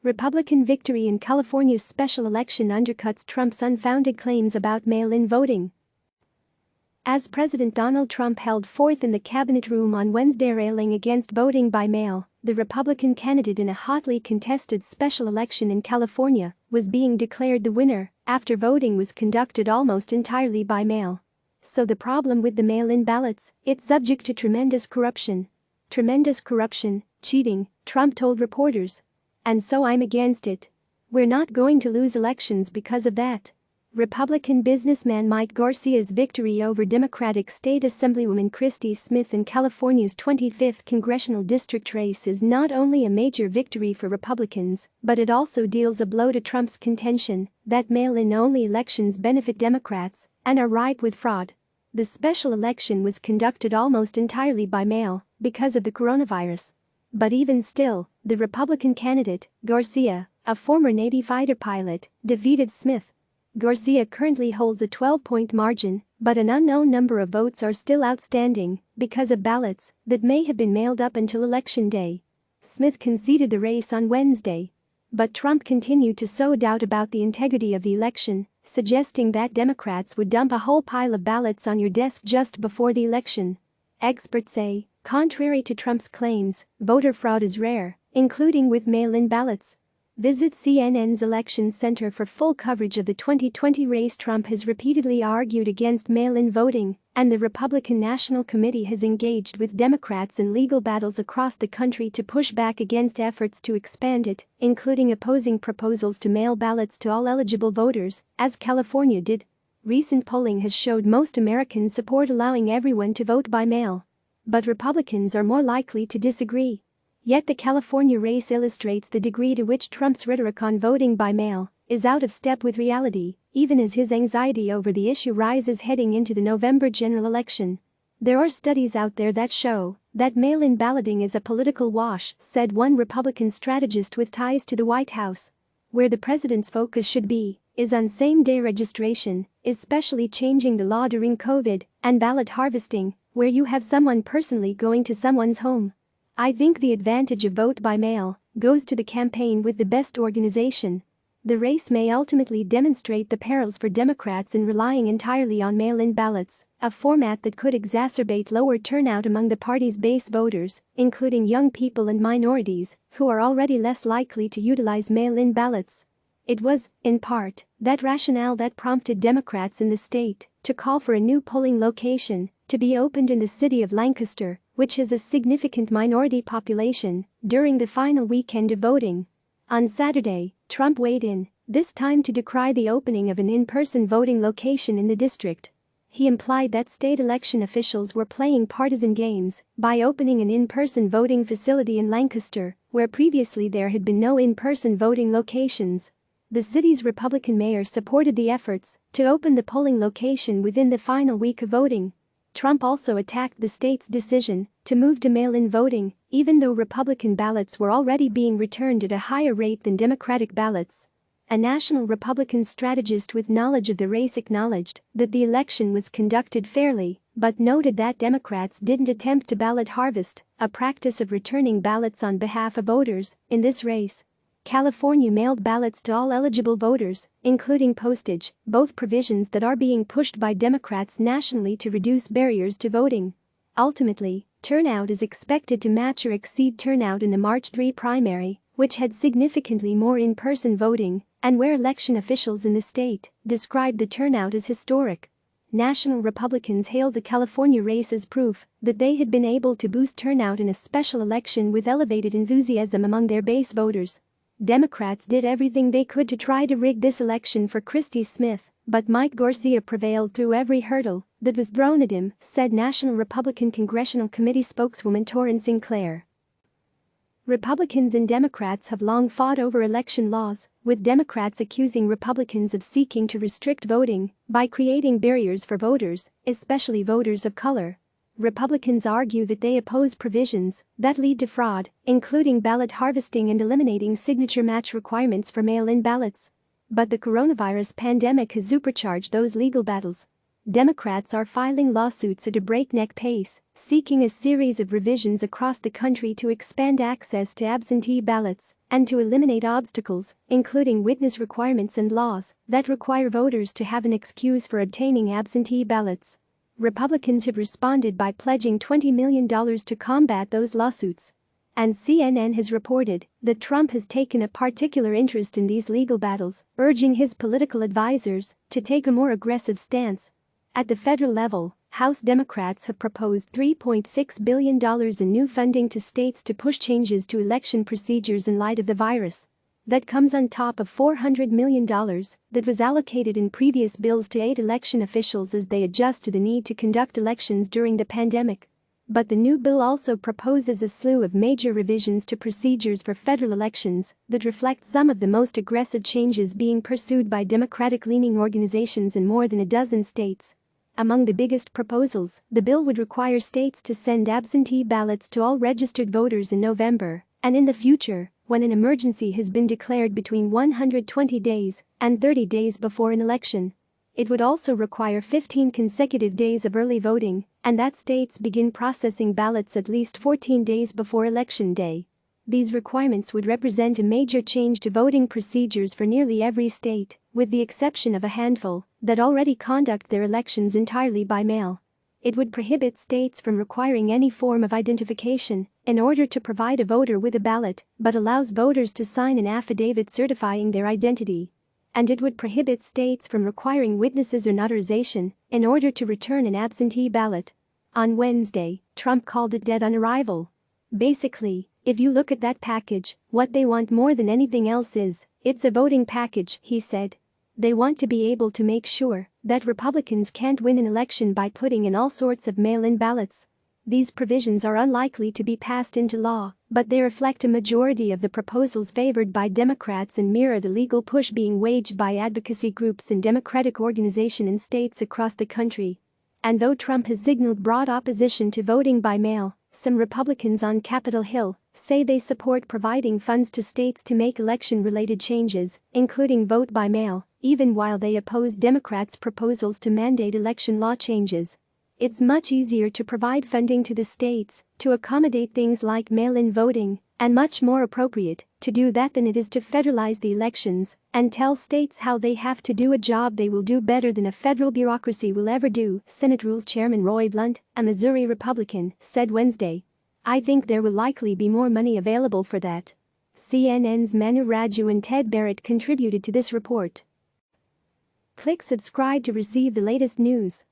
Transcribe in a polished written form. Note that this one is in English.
Republican victory in California's special election undercuts Trump's unfounded claims about mail-in voting. As President Donald Trump held forth in the Cabinet Room on Wednesday railing against voting by mail, the Republican candidate in a hotly contested special election in California was being declared the winner after voting was conducted almost entirely by mail. So the problem with the mail-in ballots, it's subject to tremendous corruption. Tremendous corruption, cheating, Trump told reporters. And so I'm against it. We're not going to lose elections because of that. Republican businessman Mike Garcia's victory over Democratic State Assemblywoman Christy Smith in California's 25th Congressional District race is not only a major victory for Republicans, but it also deals a blow to Trump's contention that mail-in-only elections benefit Democrats and are ripe with fraud. The special election was conducted almost entirely by mail because of the coronavirus. But even still, the Republican candidate, Garcia, a former Navy fighter pilot, defeated Smith. Garcia currently holds a 12-point margin, but an unknown number of votes are still outstanding because of ballots that may have been mailed up until Election Day. Smith conceded the race on Wednesday. But Trump continued to sow doubt about the integrity of the election, suggesting that Democrats would dump a whole pile of ballots on your desk just before the election. Experts say, contrary to Trump's claims, voter fraud is rare, including with mail-in ballots. Visit CNN's Election Center for full coverage of the 2020 race. Trump has repeatedly argued against mail-in voting, and the Republican National Committee has engaged with Democrats in legal battles across the country to push back against efforts to expand it, including opposing proposals to mail ballots to all eligible voters, as California did. Recent polling has showed most Americans support allowing everyone to vote by mail. But Republicans are more likely to disagree. Yet the California race illustrates the degree to which Trump's rhetoric on voting by mail is out of step with reality, even as his anxiety over the issue rises heading into the November general election. There are studies out there that show that mail-in balloting is a political wash, said one Republican strategist with ties to the White House. Where the president's focus should be is on same-day registration, especially changing the law during COVID, and ballot harvesting, where you have someone personally going to someone's home. I think the advantage of vote by mail goes to the campaign with the best organization. The race may ultimately demonstrate the perils for Democrats in relying entirely on mail-in ballots, a format that could exacerbate lower turnout among the party's base voters, including young people and minorities, who are already less likely to utilize mail-in ballots. It was, in part, that rationale that prompted Democrats in the state to call for a new polling location to be opened in the city of Lancaster, which has a significant minority population, during the final weekend of voting. On Saturday, Trump weighed in, this time to decry the opening of an in-person voting location in the district. He implied that state election officials were playing partisan games by opening an in-person voting facility in Lancaster, where previously there had been no in-person voting locations. The city's Republican mayor supported the efforts to open the polling location within the final week of voting. Trump also attacked the state's decision to move to mail-in voting, even though Republican ballots were already being returned at a higher rate than Democratic ballots. A national Republican strategist with knowledge of the race acknowledged that the election was conducted fairly, but noted that Democrats didn't attempt to ballot harvest, a practice of returning ballots on behalf of voters, in this race. California mailed ballots to all eligible voters, including postage, both provisions that are being pushed by Democrats nationally to reduce barriers to voting. Ultimately, turnout is expected to match or exceed turnout in the March 3 primary, which had significantly more in-person voting, and where election officials in the state described the turnout as historic. National Republicans hailed the California race as proof that they had been able to boost turnout in a special election with elevated enthusiasm among their base voters. Democrats did everything they could to try to rig this election for Christy Smith, but Mike Garcia prevailed through every hurdle that was thrown at him, said National Republican Congressional Committee spokeswoman Torrin Sinclair. Republicans and Democrats have long fought over election laws, with Democrats accusing Republicans of seeking to restrict voting by creating barriers for voters, especially voters of color. Republicans argue that they oppose provisions that lead to fraud, including ballot harvesting and eliminating signature match requirements for mail-in ballots. But the coronavirus pandemic has supercharged those legal battles. Democrats are filing lawsuits at a breakneck pace, seeking a series of revisions across the country to expand access to absentee ballots and to eliminate obstacles, including witness requirements and laws that require voters to have an excuse for obtaining absentee ballots. Republicans have responded by pledging $20 million to combat those lawsuits. And CNN has reported that Trump has taken a particular interest in these legal battles, urging his political advisors to take a more aggressive stance. At the federal level, House Democrats have proposed $3.6 billion in new funding to states to push changes to election procedures in light of the virus. That comes on top of $400 million that was allocated in previous bills to aid election officials as they adjust to the need to conduct elections during the pandemic. But the new bill also proposes a slew of major revisions to procedures for federal elections that reflect some of the most aggressive changes being pursued by Democratic-leaning organizations in more than a dozen states. Among the biggest proposals, the bill would require states to send absentee ballots to all registered voters in November, and in the future, when an emergency has been declared between 120 days and 30 days before an election. It would also require 15 consecutive days of early voting, and that states begin processing ballots at least 14 days before Election Day. These requirements would represent a major change to voting procedures for nearly every state, with the exception of a handful that already conduct their elections entirely by mail. It would prohibit states from requiring any form of identification in order to provide a voter with a ballot, but allows voters to sign an affidavit certifying their identity. And it would prohibit states from requiring witnesses or notarization in order to return an absentee ballot. On Wednesday, Trump called it dead on arrival. Basically, if you look at that package, what they want more than anything else it's a voting package, he said. They want to be able to make sure that Republicans can't win an election by putting in all sorts of mail-in ballots. These provisions are unlikely to be passed into law, but they reflect a majority of the proposals favored by Democrats and mirror the legal push being waged by advocacy groups and Democratic organizations in states across the country. And though Trump has signaled broad opposition to voting by mail, some Republicans on Capitol Hill say they support providing funds to states to make election-related changes, including vote by mail, even while they oppose Democrats' proposals to mandate election law changes. It's much easier to provide funding to the states to accommodate things like mail-in voting, and much more appropriate to do that than it is to federalize the elections and tell states how they have to do a job they will do better than a federal bureaucracy will ever do, Senate Rules Chairman Roy Blunt, a Missouri Republican, said Wednesday. I think there will likely be more money available for that. CNN's Manu Raju and Ted Barrett contributed to this report. Click subscribe to receive the latest news.